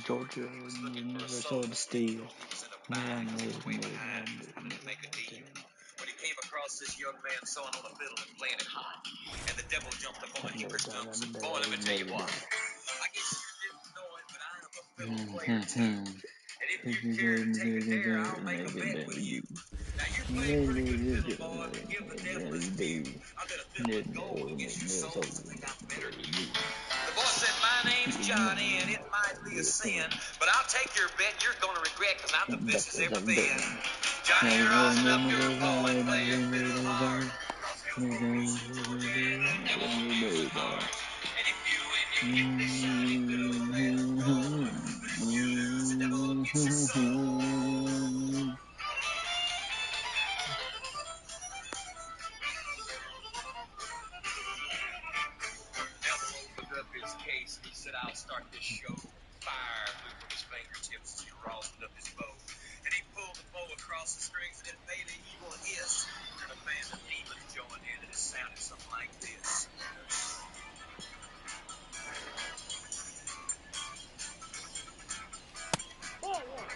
Georgia, Minnesota Steel. When he came across this young man sewing on a fiddle and playing it hot, and the devil jumped up on the hickory stump and said, "Boy, let me tell you what. I guess you didn't know it, but I am a fiddle player too. And if you care to take a dare, I'll make a bet with you. Now you play a pretty good fiddle, boy, but give the devil his due. I bet a fiddle of gold will get your soul. I think I'm better than you." The boy said, "My name's Johnny, and it might be a sin, but I'll take your bet. You're going to regret, because I'm the best as ever been. Johnny, rosin up your bow and play your fiddle hard. Across your Georgia and Alabama. And if you win, you get the shiny fiddle and gold. But if you lose, the devil gets your soul." Devil opened up his case and he said, "I'll start this show." Fire flew from his fingertips as he rosined up his bow. And he pulled the bow across the strings and it made an evil hiss. And a band of demons joined in and it sounded something like this. Ball one.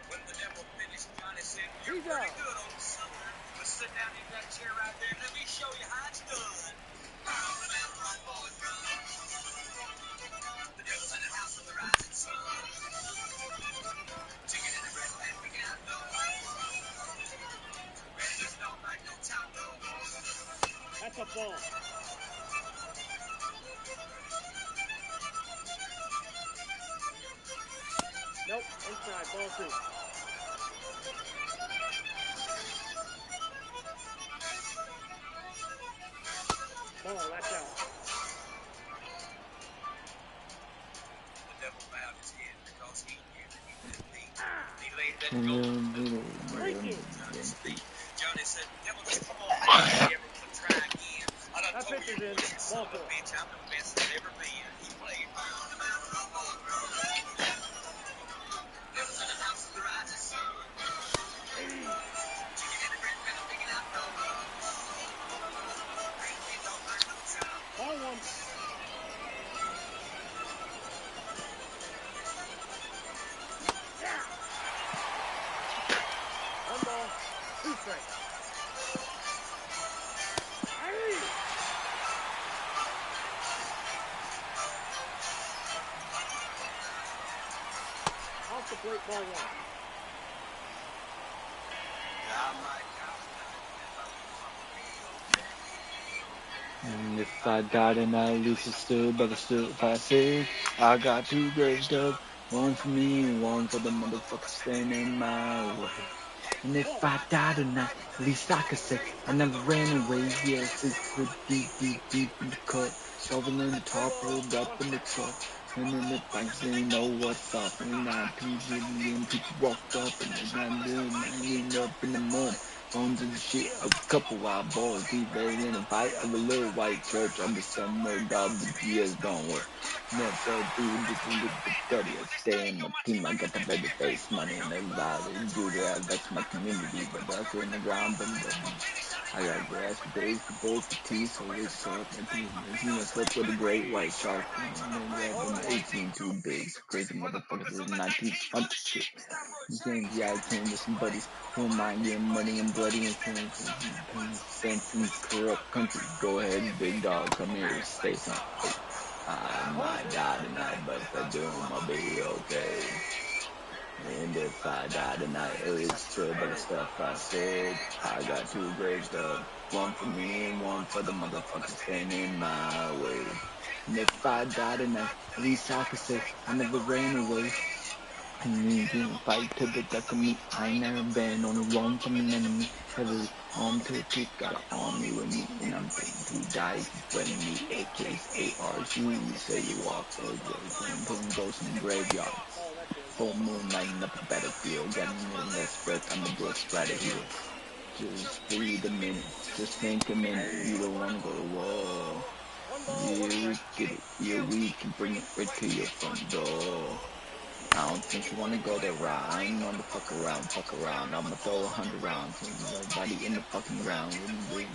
When the devil finished, Johnny said, "You're pretty good, old son. But sit down in that chair right there and let me show you how it's done." Run, boys, run. The devil's in the house of the rising sun. Chicken in the breast pan, picking out dough. Ready to start like no time, no. That's a ball. Nope, inside, ball two. Ball, that's out. The devil bowed his head because he knew that he'd been beat. He laid that gold at Johnny's feet. Johnny said, "Devil, just come on back if you ever want to try again. I done told you once, you son of a bitch, I'm the best there's ever been." He played. Devil's in the house of the rising sun. Chicken in the bread pan, I'm picking out dough. Ain't no like no time. Ball one. One ball, two strikes. Off the plate, ball one. And if I die tonight, at least it's still better still if I say I got two graves dug, one for me and one for the motherfucker standing in my way. And if I die tonight, at least I could say I never ran away. Yeah, 6 foot deep in the cut, shoveling the top, rolled up in the truck. And in the banks, they know what's up. And 19 million people walked up, and they got good, end up in the mud. Bones and shit of a couple wild boys, debating in a fight of a little white church under some no God, the GS don't work. Never do this a little bit dirty. I stay in my team, I got the baby face money and everybody do that. That's my community, but that's in the ground, but I got grass for days, for both for tea, so it's sharp. I slept with a great white shark, and then grabbed them 18 too big. So crazy motherfuckers in 1900 shit. James, yeah, I came with some buddies who mind getting money and bloody and sense in this corrupt country. Go ahead, big dog, come here, say something. I might die tonight, but if I do, I'll be okay. And if I die tonight, it's true, but the stuff I said. I got two graves dug, one for me and one for the motherfuckers standing in my way. And if I die tonight, at least I can say I never ran away. And you didn't fight to the death of me. I ain't never been on the run from an enemy. Heavily armed to the teeth, got an army with me. And I'm ready to die if you threaten me. AKs, ARs, you say you walk those ways. Putting ghosts in the graveyard. Full moon lighting up the battlefield, getting in less breath on the blood splatter heel. Just breathe a minute, just think a minute. You don't wanna go to war. You get it, you're weak and bring it right to your front door. I don't think you wanna go that route. I ain't on the fuck around. I'ma throw 100 rounds and nobody in the fucking ground.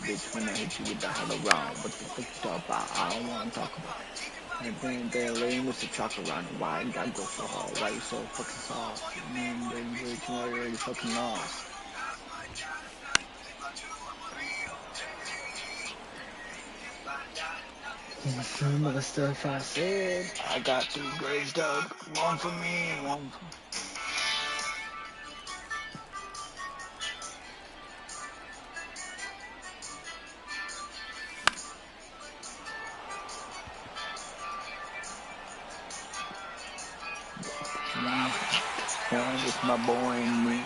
Bitch, when I hit you with the hollow round, what the fuck you talk about? I don't wanna talk about. And then they're laying with the chalk around you. Why you gotta go so hard? Why you so fucking soft? Man, you already fucking lost. Some of the stuff I said, I got 2 graves dug. One for me, one for one with my boy and me.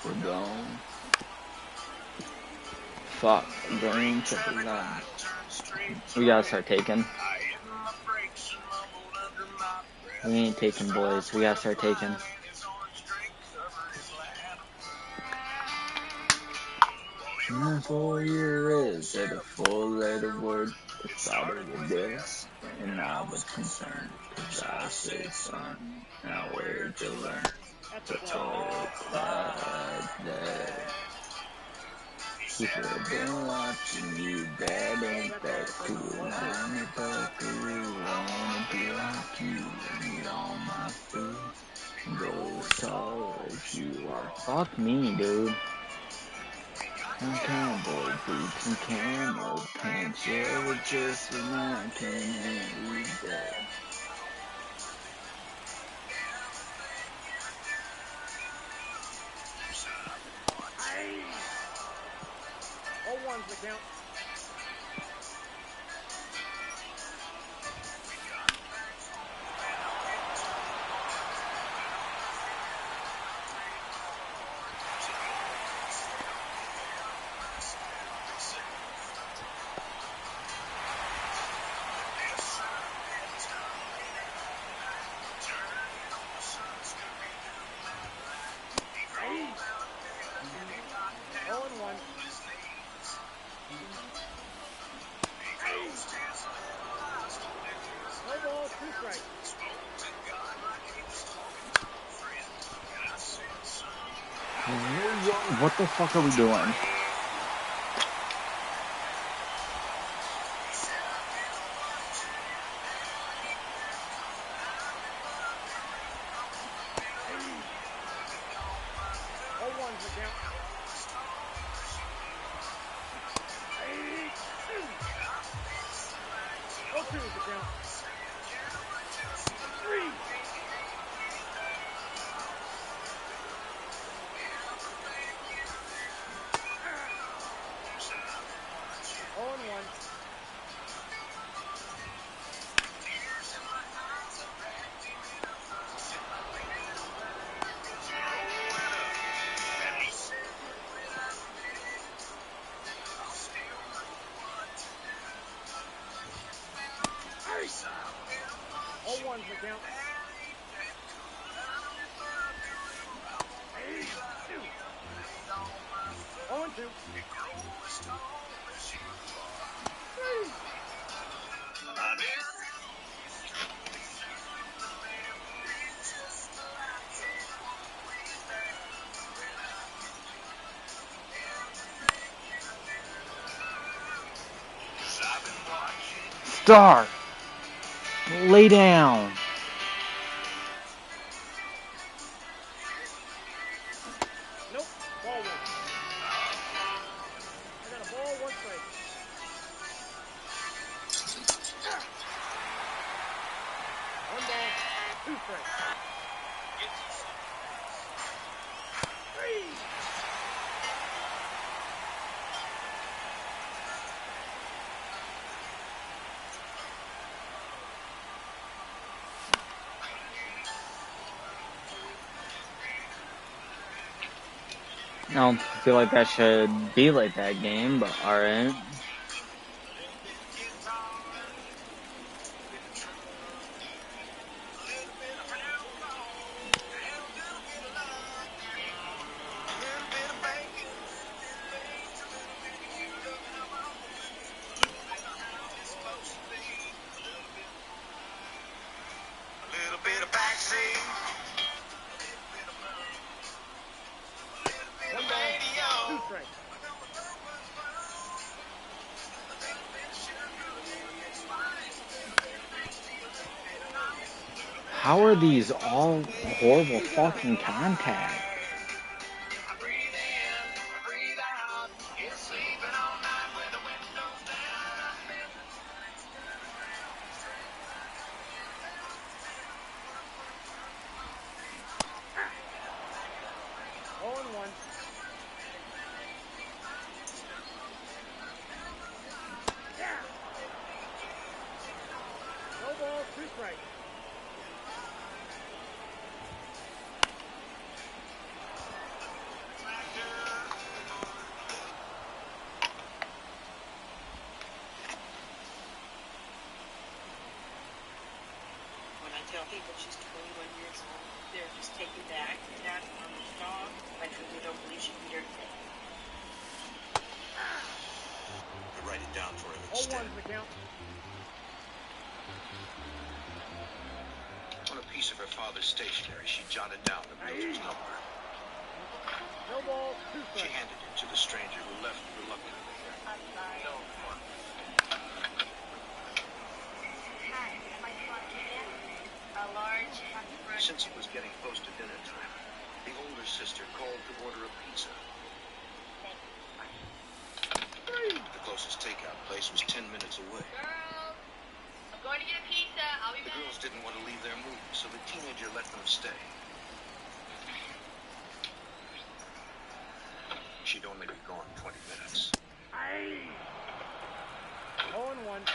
We're gone. Fuck, green triple line. We gotta start taking. We ain't taking, boys. We gotta start taking. And 4 years at a 4-letter word that started with this. And I was concerned, cause I said, son, now where'd you learn to talk like that? People have been watching you, that ain't that cool. I'm about to wanna be like you, eat all my food, and go as tall as you are. Fuck me, dude. And cowboy boots and camo pants, yeah, we're just as I can handle that. All ones the count. All in one. No ball, 2 strikes. What the fuck are we doing? All ones the count. All 2 the count. 3. All in one. All ones the count. 0 and 2. 3. Start. Lay down. Nope. Ball 1. I got a ball, 1 strike. One ball, 2 strikes. 3. I don't feel like that should be like that game, but alright. How are these all horrible fucking contacts? When I tell people she's 21 years old, they're just taken back. That on the dog, I truly don't believe she beat her to death. I write it down for him instead. On a piece of her father's stationery, she jotted down the realtor's number. She handed it to the stranger who left reluctantly. Since it was getting close to dinner time, the older sister called to order a pizza. The closest takeout place was 10 minutes away. Girls, I'm going to get a pizza. I'll be The back. girls didn't want to leave their room, so the teenager let them stay. She'd only be gone 20 minutes. 0-1.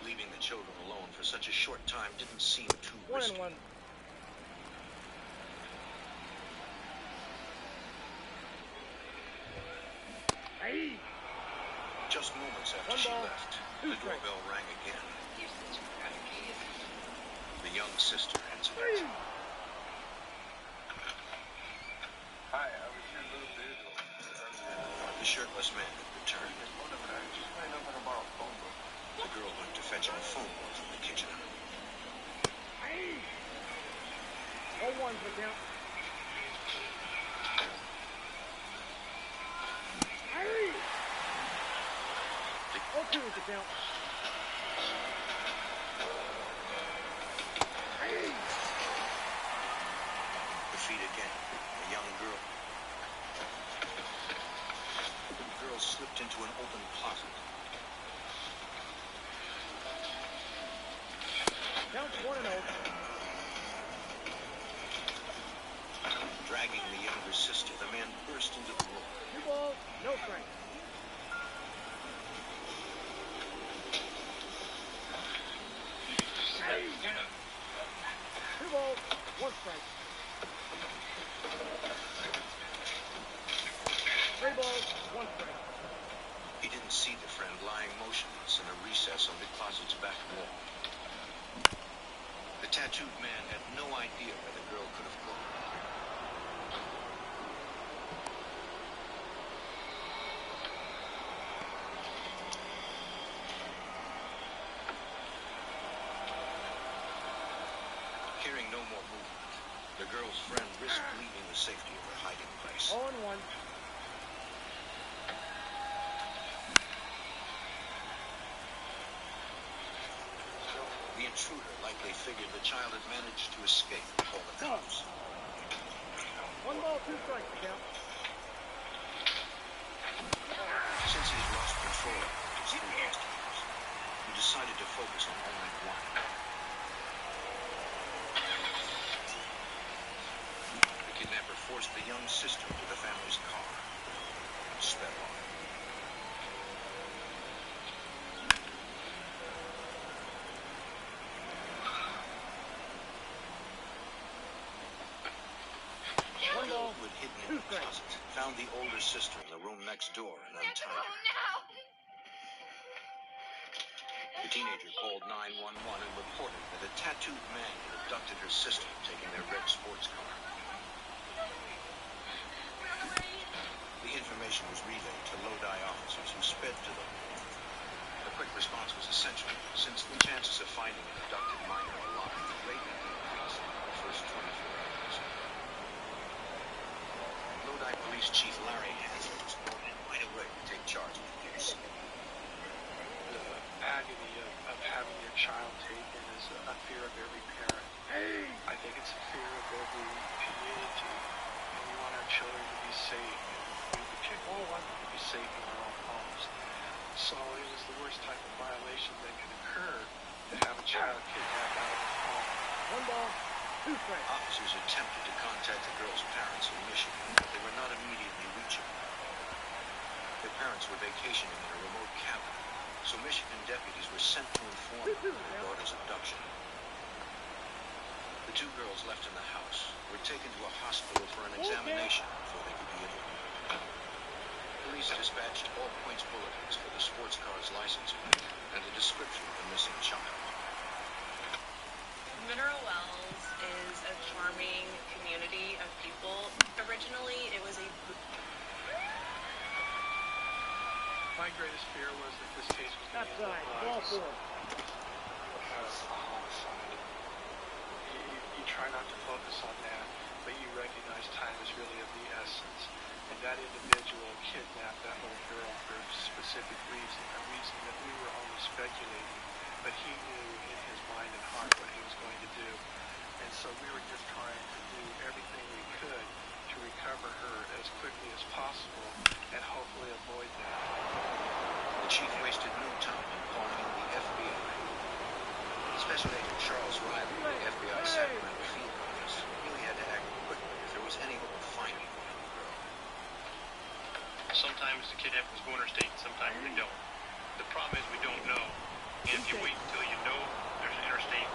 Leaving the children alone for such a short time didn't seem too risky. 1-1. Just moments after she left, the doorbell rang again. The young sister answered it. Hi, I was here a little bit ago. The shirtless man had returned. The girl went to fetch him a phone book from the kitchen. 0-1 for count. Oh, 2 is the count. The feet again. A young girl. The girl slipped into an open closet. Count 1-0. Dragging the younger sister, the man burst into the room. 2 balls, no strike. Two balls, 1 strike. 3 balls, 1 strike. He didn't see the friend lying motionless in a recess on the closet's back wall. The tattooed man had no idea where the girl could have gone. Hearing no more movement, the girl's friend risked leaving the safety of her hiding place. 0-1. The intruder likely figured the child had managed to escape and call the cops. 1 ball, 2 strikes to count. Since he had lost control of his 3 customers, he decided to focus on only one. The kidnapper forced the young sister into the family's car and sped on. The girl who had hidden in the closet found the older sister in the room next door and untied her. now. The teenager called 911 and reported that a tattooed man had abducted her sister, taking their red sports car. The information was relayed to Lodi officers who sped to the home. A quick response was essential, since the chances of finding an abducted minor alive greatly increased in the first 24 hours. Lodi Police Chief Larry Hansen was brought in right away to take charge of the case. The agony of having your child taken is a fear of every parent. I think it's a fear of every community. And we want our children to be safe. And we particularly want them to be safe in their own homes. So it was the worst type of violation that could occur to have a child kidnapped out of his home. 1 ball, 2 strikes. Officers attempted to contact the girl's parents in Michigan, but they were not immediately reachable. Their parents were vacationing in a remote cabin, so Michigan deputies were sent to inform them of their daughter's abduction. The 2 girls left in the house were taken to a hospital for an examination before they could be interviewed. Police dispatched all points bulletins for the sports car's license plate and a description of the missing child. Mineral Wells is a charming community of people. Originally, it was a... My greatest fear was that this case was going to be Outside, ball 4. homicide. You try not to focus on that, but you recognize time is really of the essence. And that individual kidnapped that little girl for a specific reason, a reason that we were only speculating, but he knew in his mind and heart what he was going to do. And so we were just trying to do everything we could to recover her as quickly as possible and hopefully avoid that. The chief wasted no time in calling in the FBI. Special Agent Charles Riley of the FBI Sacramento Field Office really had to act quickly if there was any hope of finding the young girl. Sometimes the kidnappers go interstate, sometimes they don't. The problem is we don't know. And if you wait until you know there's an interstate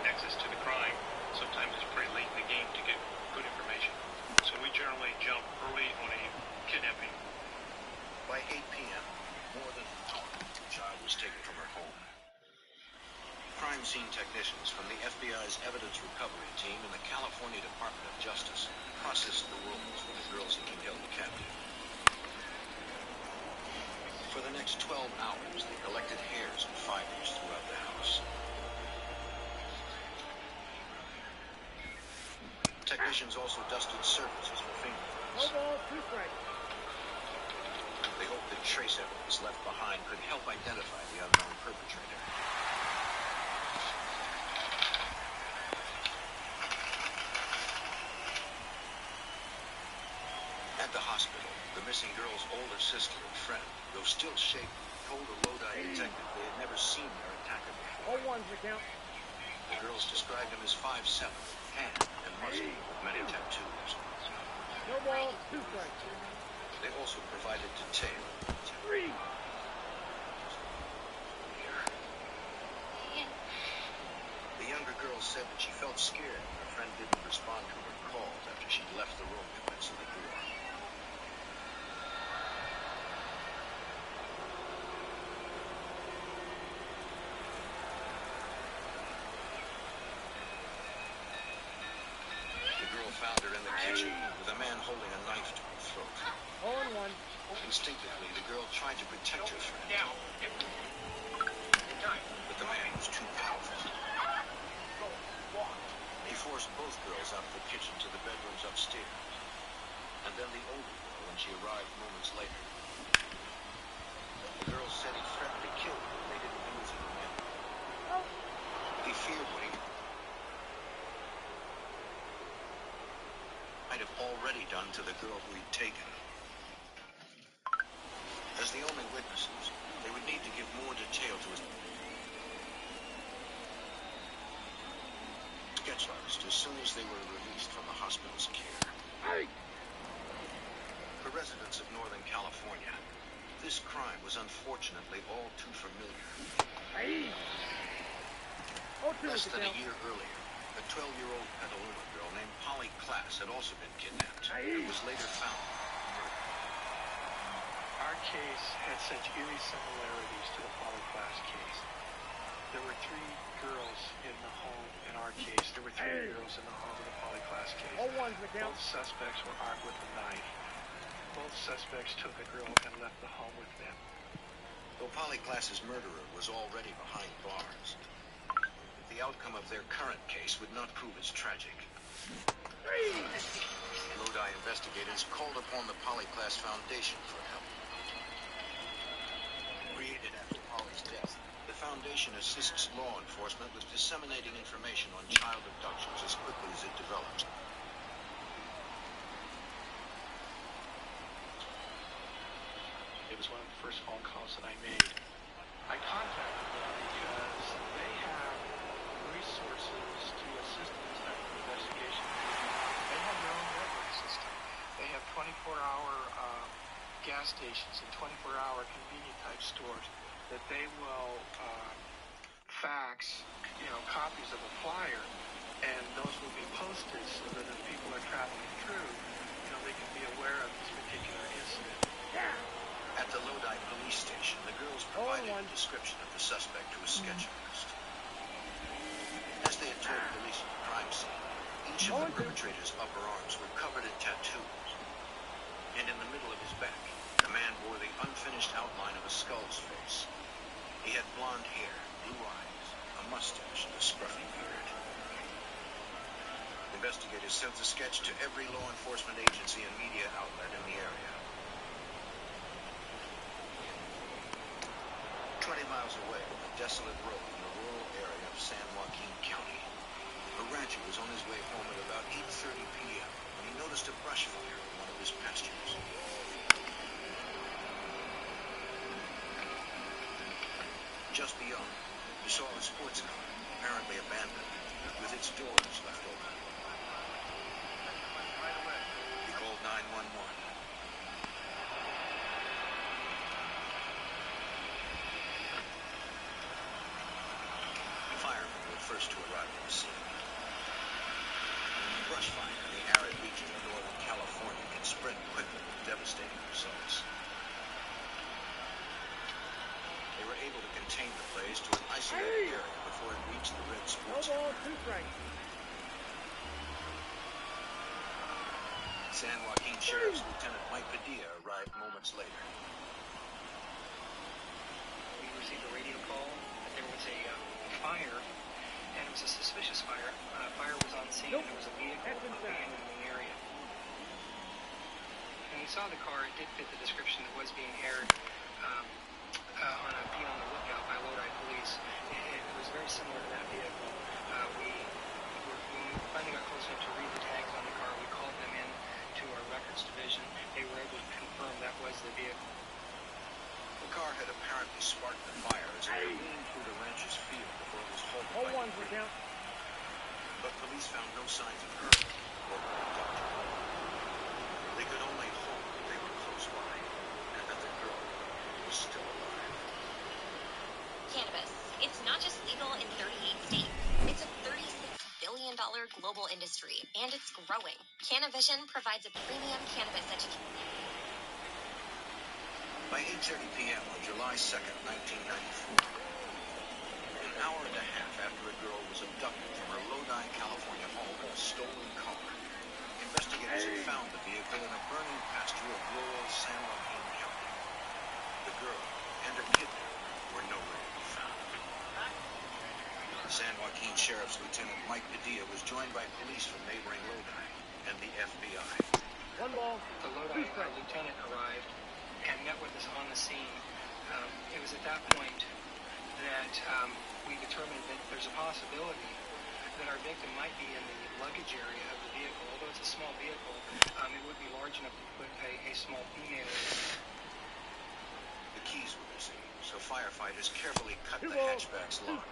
nexus to the crime, sometimes it's pretty late in the game to get good information. So we generally jump early on a kidnapping. By 8 p.m., more than the child was taken from her home. Crime scene technicians from the FBI's evidence recovery team and the California Department of Justice processed the rolls where the girls had been held captive. For the next 12 hours, they collected hairs and fibers throughout the house. Technicians also dusted surfaces for 1 fingerprints. ball, 2 strikes. They hoped that trace evidence left behind could help identify the unknown perpetrator. At the hospital, the missing girl's older sister and friend, though still shaken, told a Lodi detective they had never seen their attacker before. All 1's the count. The girls described him as 5'7", tan and muscular with many tattoos. No ball, 2 strikes. They also provided detail. 3. The younger girl said that she felt scared when her friend didn't respond to her calls after she'd left the room to answer the door. The girl found her in the kitchen with a man holding a knife to her throat. All 1. Instinctively, the girl tried to protect her friend, but the man was too powerful. He forced both girls out of the kitchen to the bedrooms upstairs, and then the older girl when she arrived moments later. The girl said he threatened to kill her if they didn't do as he commanded. He feared what he might have already done to the girl who he'd taken. As the only witnesses, they would need to give more detail to his sketch artist as soon as they were released from the hospital's care. For residents of Northern California, this crime was unfortunately all too familiar. Less than a year earlier, a 12-year-old Petaluma girl named Polly Klaas had also been kidnapped and was later found. Our case had such eerie similarities to the Polly Klaas case. There were 3 girls in the home in our case. There were 3 girls in the home in the Polly Klaas case. All 1's the count. Both suspects were armed with a knife. Both suspects took the girl and left the home with them. Though Polly Klaas's murderer was already behind bars, the outcome of their current case would not prove as tragic. Lodi investigators called upon the Polly Klaas Foundation for help. Created after Polly's death, the foundation foundation assists law enforcement with disseminating information on child abductions as quickly as it develops. It was one of the first phone calls that I made. I contacted them because they have resources to assist in this type of investigation. They have their own network system. They have 24-hour gas stations and 24-hour convenient type stores that they will fax, copies of a flyer, and those will be posted so that if people are traveling through, they can be aware of this particular incident. At the Lodi police station, the girls provided a description of the suspect to a sketch artist. As they had told police at the crime scene, each of the perpetrator's upper arms were covered in tattoos, and in the middle of his back, the man bore the unfinished outline of a skull's face. He had blonde hair, blue eyes, a mustache, and a scruffy beard. Investigators sent the sketch to every law enforcement agency and media outlet in the area. 20 miles away, on a desolate road in the rural area of San Joaquin County, a rancher was on his way home at about 8:30 p.m. when he noticed a brush fire in one of his pastures. Just beyond, he saw a sports car, apparently abandoned, with its doors left open. He called 911. Firemen were the first to arrive on the scene. Brush fire in the arid region of Northern California can spread quickly with devastating results. They were able to contain the blaze to an isolated area before it reached the red sports car. San Joaquin Sheriff's Lieutenant Mike Padilla arrived moments later. We received a radio call that there was a fire, and it was a suspicious fire. Fire was on scene, and there was a vehicle abandoned in the area. And we saw the car. It did fit the description that was being aired on a Be on the Lookout by Lodi Police. It was very similar to that vehicle. When we finally got close enough to read the tags on the car, we called them in to our records division. They were able to confirm that was the vehicle. The car had apparently sparked the fire as it careened through the rancher's field before it was halted by debris. But police found no signs of her or her abductor. They could only hope that they were close by and that the girl was still alive. Cannabis. It's not just legal in 38 states. It's a $36 billion global industry, and it's growing. Cannavision provides a premium cannabis education. By 8:30 p.m. on July 2nd, 1994, an hour and a half after a girl was abducted from her Lodi, California home in a stolen car, investigators had found the vehicle in a burning pasture of rural San Joaquin County. The girl and her kidnapper were nowhere to be found. San Joaquin Sheriff's Lieutenant Mike Padilla was joined by police from neighboring Lodi and the FBI. The Lodi lieutenant arrived and met with us on the scene. It was at that point that we determined that there's a possibility that our victim might be in the luggage area of the vehicle. Although it's a small vehicle, it would be large enough to put a small female in. The keys were missing, so firefighters carefully cut the hatchback's lock.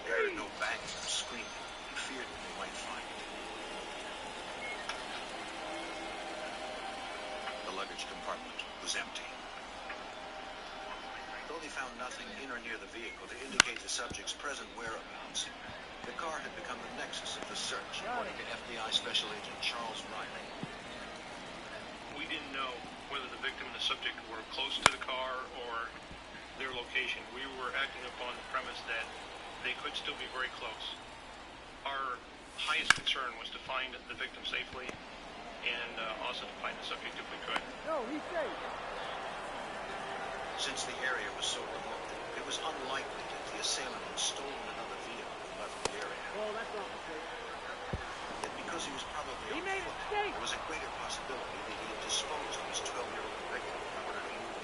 They heard no banging or screaming and feared that they might find it. The luggage compartment was empty. Though they found nothing in or near the vehicle to indicate the subject's present whereabouts, the car had become the nexus of the search, according to FBI Special Agent Charles Riley. We didn't know whether the victim and the subject were close to the car or their location. We were acting upon the premise that they could still be very close. Our highest concern was to find the victim safely and also to find the subject if we could. No, he's safe. Since the area was so remote, it was unlikely that the assailant had stolen another vehicle and left the area. Oh, that's not the case. Yet because he was probably on made foot, it safe. there was a greater possibility that he had disposed of his 12-year-old victim in order to move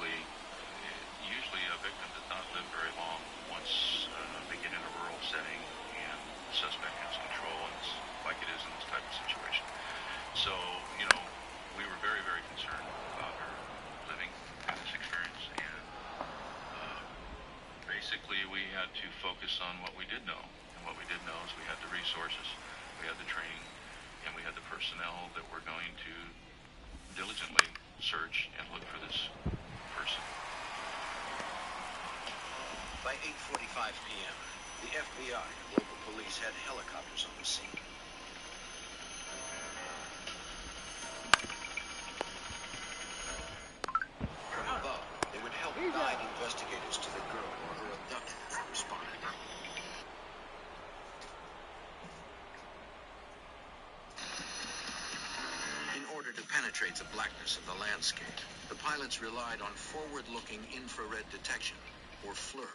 usually a victim does not live very long once they get in a rural setting and the suspect has control, and it's like it is in this type of situation. So, we were very, very concerned about her living through this experience, and basically we had to focus on what we did know. And what we did know is we had the resources, we had the training, and we had the personnel that were going to diligently search and look for this person. By 8:45 p.m., the FBI and local police had helicopters on the scene. From above, they would help guide investigators to the girl or her abductor if they responded. In order to penetrate the blackness of the landscape, the pilots relied on forward-looking infrared detection, or FLIR.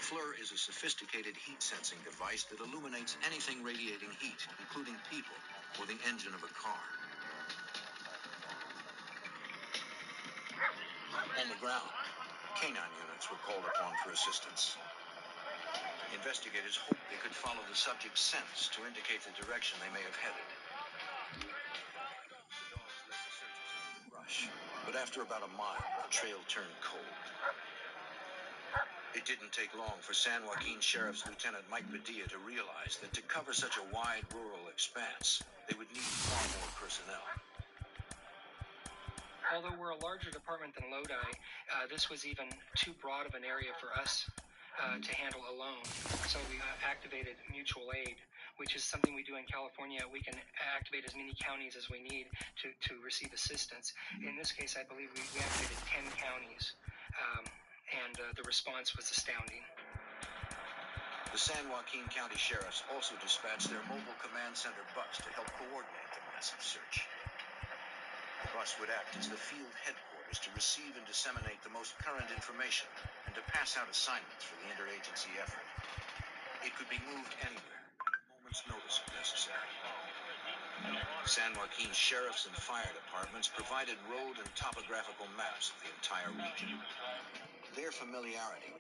FLIR is a sophisticated heat-sensing device that illuminates anything radiating heat, including people or the engine of a car. On the ground, canine units were called upon for assistance. Investigators hoped they could follow the subject's scents to indicate the direction they may have headed. But after about a mile, the trail turned cold. It didn't take long for San Joaquin Sheriff's Lieutenant Mike Padilla to realize that to cover such a wide rural expanse, they would need far more personnel. Although we're a larger department than Lodi, this was even too broad of an area for us to handle alone. So we activated mutual aid, which is something we do in California. We can activate as many counties as we need to receive assistance. In this case, I believe we activated 10 counties, and the response was astounding. The San Joaquin County Sheriffs also dispatched their mobile command center bus to help coordinate the massive search. The bus would act as the field headquarters to receive and disseminate the most current information and to pass out assignments for the interagency effort. It could be moved anywhere, at a moment's notice if necessary. San Joaquin sheriffs and fire departments provided road and topographical maps of the entire region. Their familiarity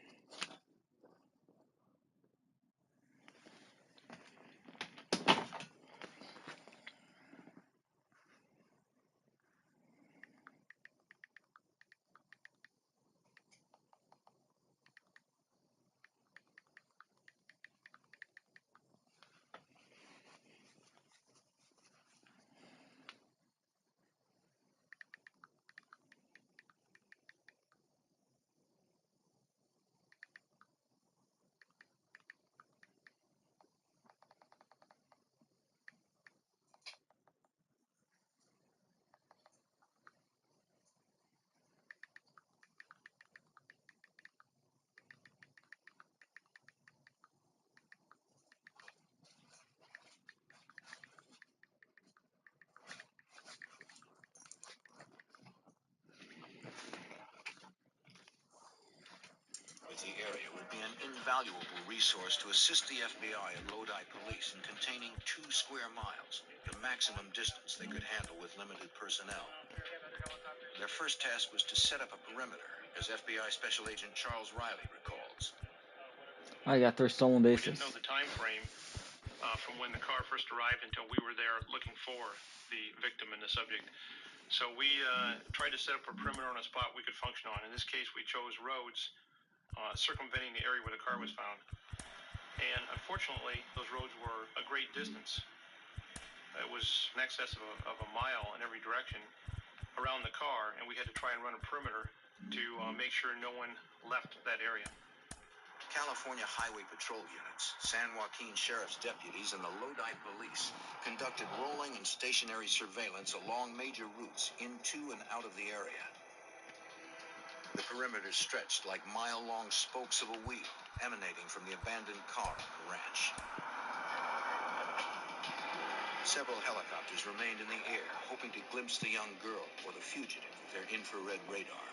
the area would be an invaluable resource to assist the FBI and Lodi police in containing 2 square miles, the maximum distance they could handle with limited personnel. Their first task was to set up a perimeter, as FBI Special Agent Charles Riley recalls. I got their stolen bases. We didn't know the time frame from when the car first arrived until we were there looking for the victim and the subject. So we tried to set up a perimeter on a spot we could function on. In this case, we chose roads circumventing the area where the car was found. And unfortunately, those roads were a great distance. It was in excess of a mile in every direction around the car, and we had to try and run a perimeter to make sure no one left that area. California Highway Patrol units, San Joaquin Sheriff's deputies, and the Lodi police conducted rolling and stationary surveillance along major routes into and out of the area. The perimeter stretched like mile-long spokes of a wheel emanating from the abandoned car on the ranch. Several helicopters remained in the air, hoping to glimpse the young girl or the fugitive with their infrared radar.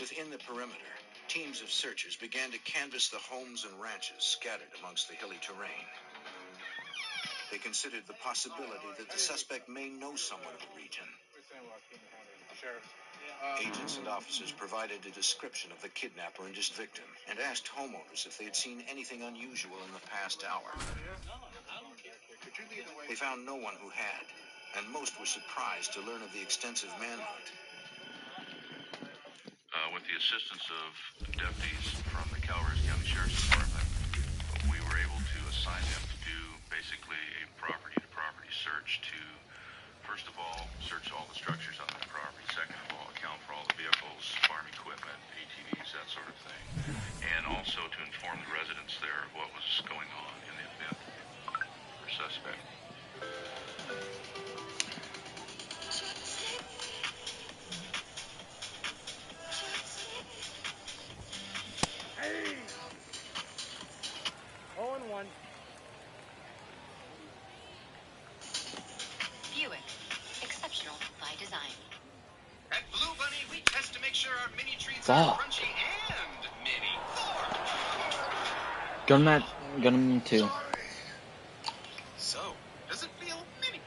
Within the perimeter, teams of searchers began to canvass the homes and ranches scattered amongst the hilly terrain. They considered the possibility that the suspect may know someone in the region. Sheriff. Agents and officers provided a description of the kidnapper and his victim and asked homeowners if they had seen anything unusual in the past hour. They found no one who had, and most were surprised to learn of the extensive manhunt. With the assistance of deputies from the Calaveras County Sheriff's Department, we were able to assign them to do basically a property-to-property search to, first of all, search all the structures on that property. Second of all, account for all the vehicles, farm equipment, ATVs, that sort of thing. And also to inform the residents there of what was going on in the event for suspect. Hey! 0-1. Buick. Exceptional by design. At Blue Bunny, we test to make sure our mini treats Fuck. are crunchy and mini. Gun him too. So, does it feel mini?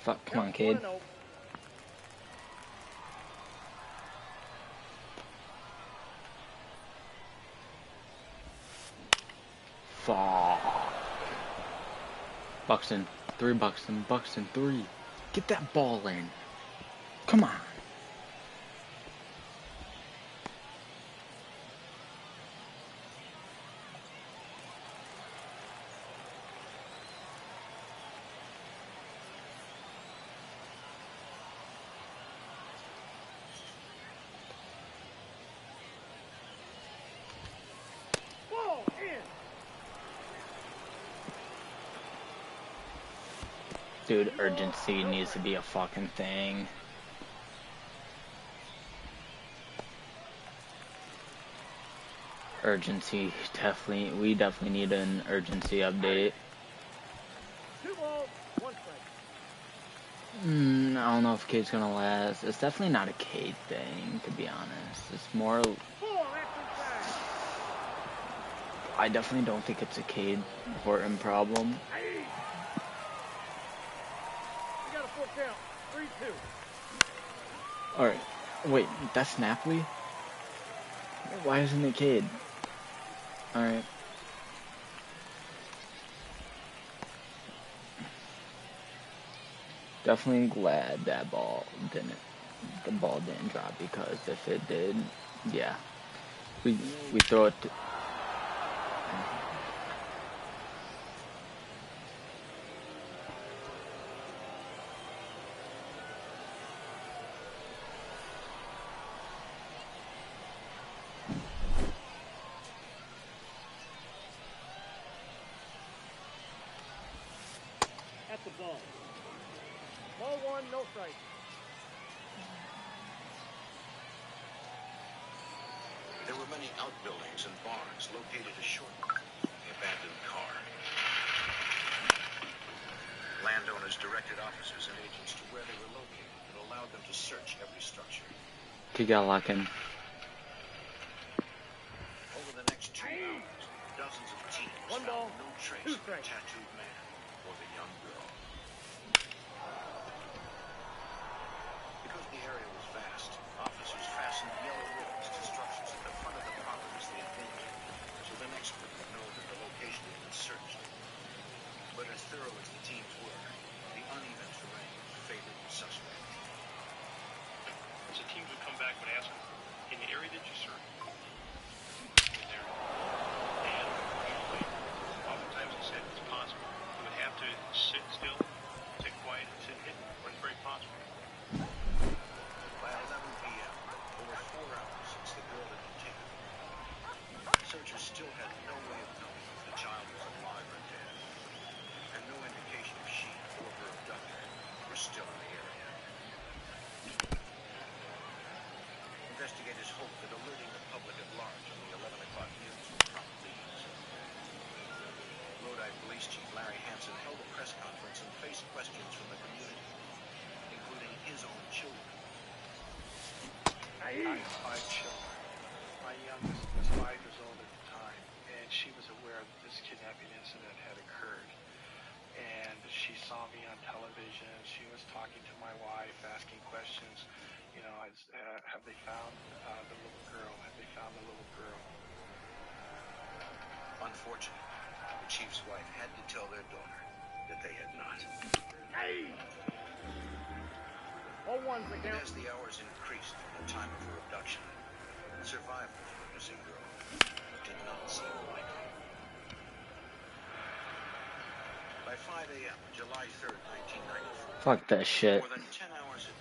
Fuck, come on, kid. 1-0. Fuck. Buxton, 3 Buxton, Buxton, 3. Get that ball in. Come on. Ball in. Dude, urgency needs to be a fucking thing. Urgency, definitely. We definitely need an urgency update. 2 balls, 1 strike. I don't know if Cade's gonna last. It's definitely not a Cade thing, to be honest. It's more. Ball, action time. I definitely don't think it's a Cade Horton problem. Hey! We got a full count. 3-2. Alright. Wait, that's Napoli? Why isn't it Cade? Alright. Definitely glad the ball didn't drop, because if it did, yeah. We throw it to, At the ball. Ball 1, no strike. There were many outbuildings and barns located a short from the abandoned car. Landowners directed officers and agents to where they were located and allowed them to search every structure. he got locked in. Over the next 2 hours, dozens of teams 1 ball, found no trace 2 of the strikes. tattooed man or the young girl. Because the area was vast, officers fastened yellow ribbons to structures at the front of the properties they had been to, so the next group would know that the location had been searched. But as thorough as the teams were, the uneven terrain favored the suspect. So teams would come back and ask them, in the area that you searched, in there, and usually, oftentimes they said it's possible. You would have to sit still, sit quiet, and sit hidden, but it's very possible. By 11 p.m., over 4 hours since the girl had been taken, searchers still had no way of knowing if the child was alive or dead, and no indication if she or her abductor were still in the area. Investigators hoped that alerting the public at large on the 11 o'clock news would prompt leads. Lodi Police Chief Larry Hansen held a press conference and faced questions from the community, including his own children. I have 5 children. My youngest was 5 years old at the time, and she was aware that this kidnapping saw me on television. She was talking to my wife, asking questions. You know, have they found the little girl? Have they found the little girl? Unfortunately, the chief's wife had to tell their daughter that they had not. Hey! And as the hours increased from the time of her abduction, survival for the missing girl did not seem likely. By 5 a.m. July 3rd, 1994, Fuck that shit. more than 10 hours had